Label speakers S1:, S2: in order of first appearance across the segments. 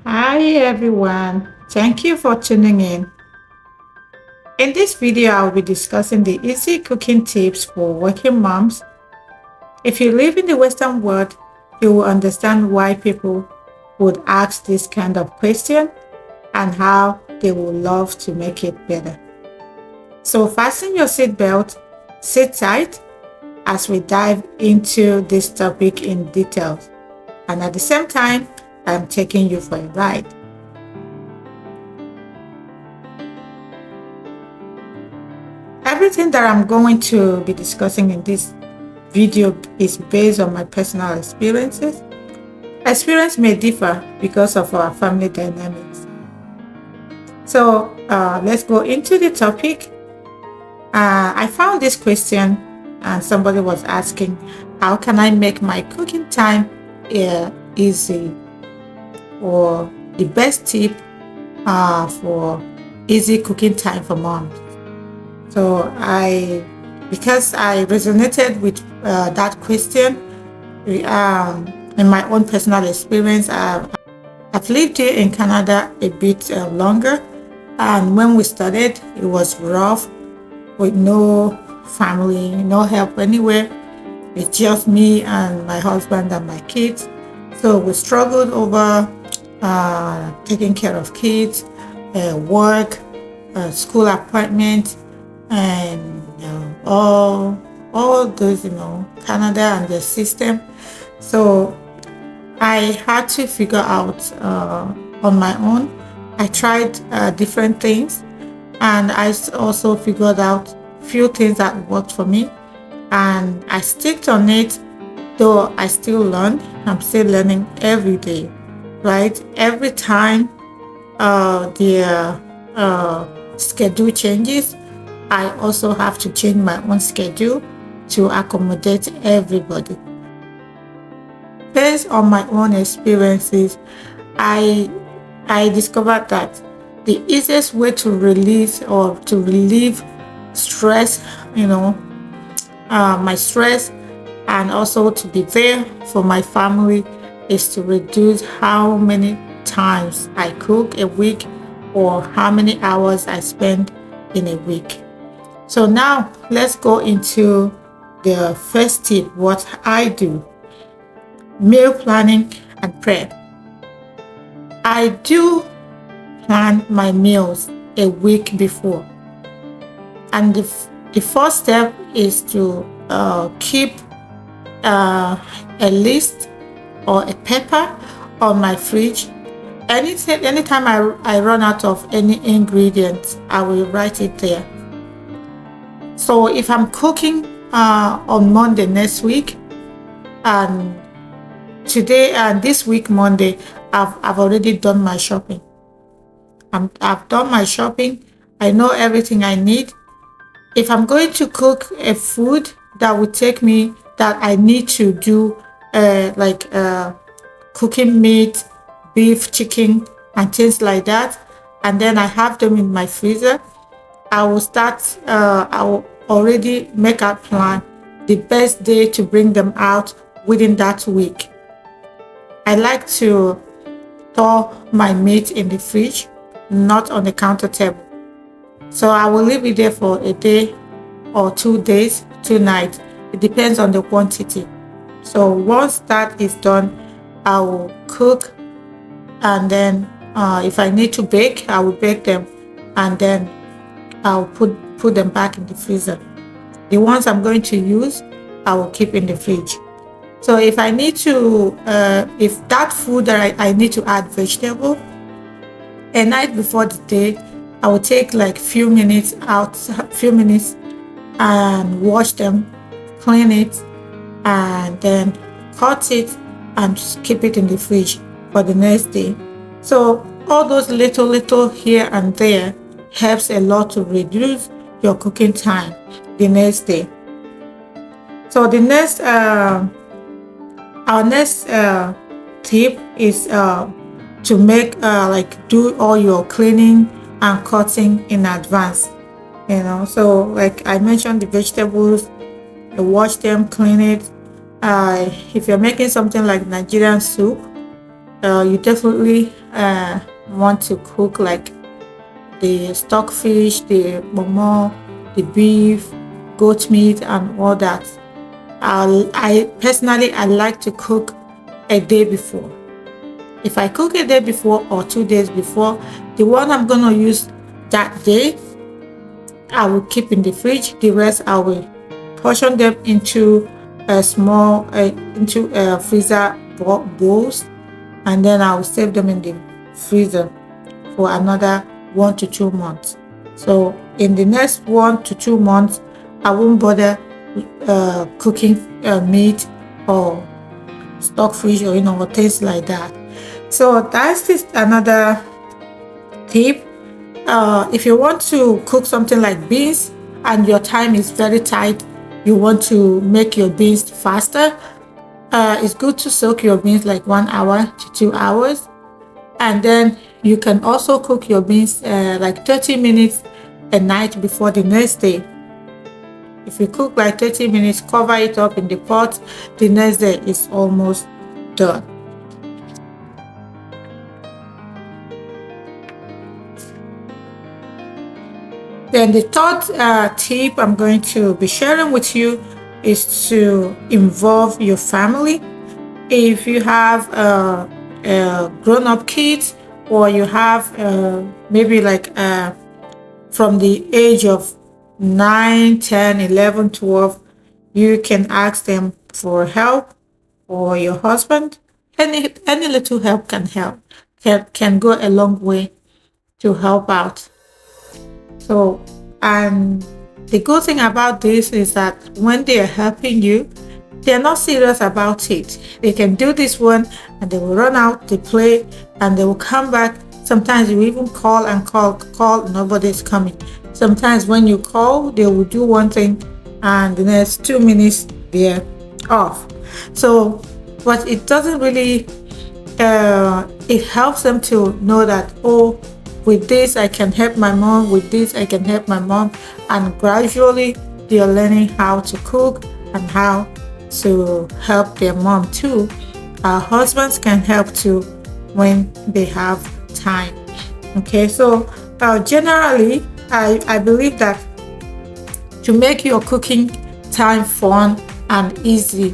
S1: Hi everyone, thank you for tuning in. In this video, I'll be discussing the easy cooking tips for working moms. If you live in the Western world, you will understand why people would ask this kind of question and how they would love to make it better. So fasten your seatbelt, sit tight as we dive into this topic in detail. And at the same time, I'm taking you for a ride. Everything that I'm going to be discussing in this video is based on my personal experiences. Experience may differ because of our family dynamics. So let's go into the topic. I found this question and somebody was asking, how can I make my cooking time easy? Or the best tip for easy cooking time for moms. So because I resonated with that question in my own personal experience, I've lived here in Canada a bit longer, and when we started, it was rough with no family, no help anywhere. It's just me and my husband and my kids. So we struggled over taking care of kids, work, school appointments, and all those, Canada and the system. So I had to figure out on my own. I tried different things, and I also figured out few things that worked for me, and I sticked on it. Though I still learn, I'm still learning every day, right? Every time the schedule changes, I also have to change my own schedule to accommodate everybody. Based on my own experiences, I discovered that the easiest way to release or to relieve stress, my stress, and also to be there for my family is to reduce how many times I cook a week or how many hours I spend in a week. So now let's go into the first tip, what I do. Meal planning and prep. I do plan my meals a week before. And the first step is to keep a list or a paper on my fridge. Anytime I run out of any ingredients, I will write it there. So if I'm cooking on Monday next week, and today and this week Monday, I've already done my shopping. I've done my shopping. I know everything I need. If I'm going to cook a food that would take me, that I need to do cooking meat, beef, chicken, and things like that, and then I have them in my freezer, I will already make a plan the best day to bring them out within that week. I like to store my meat in the fridge, not on the counter table. So I will leave it there for a day or 2 days, 2 nights. It depends on the quantity. So once that is done, I will cook, and then if I need to bake, I will bake them, and then I'll put them back in the freezer. The ones I'm going to use, I will keep in the fridge. So if I need to, if that food that I need to add vegetable, a night before the day, I will take like few minutes and wash them, clean it, and then cut it and keep it in the fridge for the next day. So all those little here and there helps a lot to reduce your cooking time the next day. So our next tip is to make do all your cleaning and cutting in advance. So like I mentioned, the vegetables, wash them, clean it. If you're making something like Nigerian soup, you definitely want to cook like the stockfish, the momo, the beef, goat meat, and all that, I personally I like to cook a day before. If I cook a day before or 2 days before, the one I'm gonna use that day, I will keep in the fridge. The rest I will portion them into a small into freezer bowls, and then I will save them in the freezer for another 1 to 2 months. So in the next 1 to 2 months, I won't bother cooking meat or stockfish or or things like that. So that's just another tip. If you want to cook something like beans and your time is very tight, you want to make your beans faster, it's good to soak your beans like 1 hour to 2 hours. And then you can also cook your beans like 30 minutes a night before the next day. If you cook like 30 minutes, cover it up in the pot, the next day is almost done. Then the third tip I'm going to be sharing with you is to involve your family. If you have grown-up kids, or you have maybe like from the age of 9, 10, 11, 12, you can ask them for help, or your husband. Any little help can go a long way to help out. So, and the good thing about this is that when they are helping you, they're not serious about it. They can do this one and they will run out, they play, and they will come back. Sometimes you even call and call, nobody's coming. Sometimes when you call, they will do one thing and the next 2 minutes they're off. So, but it doesn't really, it helps them to know that, oh, with this I can help my mom, with this I can help my mom, and gradually they are learning how to cook and how to help their mom too. Our husbands can help too when they have time. Okay, so generally I believe that to make your cooking time fun and easy,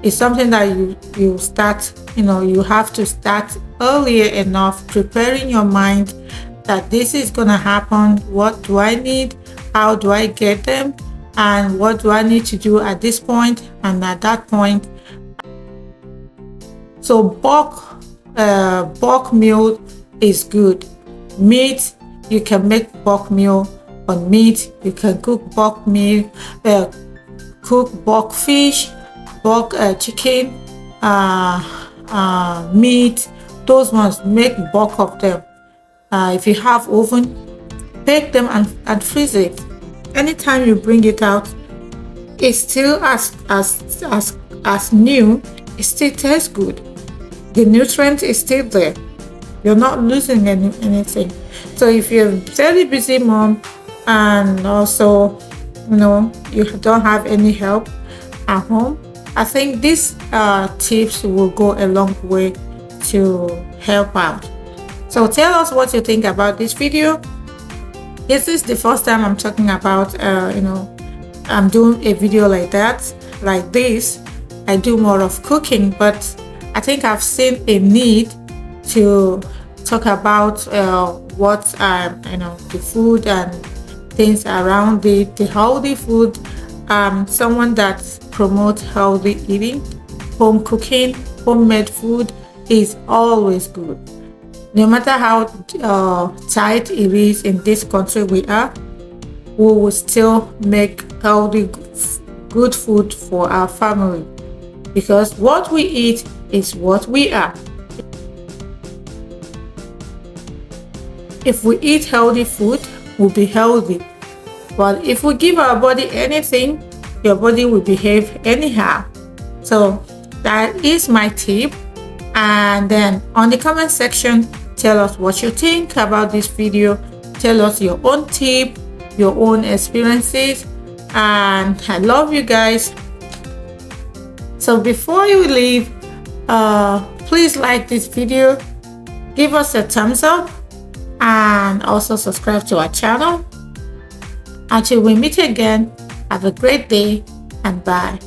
S1: is something that you start, you have to start earlier enough, preparing your mind that this is gonna happen. What do I need? How do I get them? And what do I need to do at this point and at that point? So bulk meal is good. Meat, you can make bulk meal on meat. You can cook bulk meal, cook bulk fish, bulk chicken, meat. Those ones, make bulk of them. If you have oven, bake them and freeze it. Anytime you bring it out, it's still as new. It still tastes good. The nutrient is still there. You're not losing anything. So if you're a very busy mom and also you don't have any help at home, I think these tips will go a long way to help out. So tell us what you think about this video. This is the first time I'm talking about I'm doing a video like this. I do more of cooking, but I think I've seen a need to talk about what the food and things around the healthy food. Someone that promotes healthy eating. Home cooking, homemade food is always good. No matter how tight it is in this country we are, we will still make healthy, good food for our family, because what we eat is what we are. If we eat healthy food, we'll be healthy. But if we give our body anything, your body will behave anyhow. So that is my tip. And then on the comment section, tell us what you think about this video. Tell us your own tip, your own experiences. And I love you guys. So before you leave, please like this video, give us a thumbs up, and also subscribe to our channel. Until we meet again, have a great day and bye.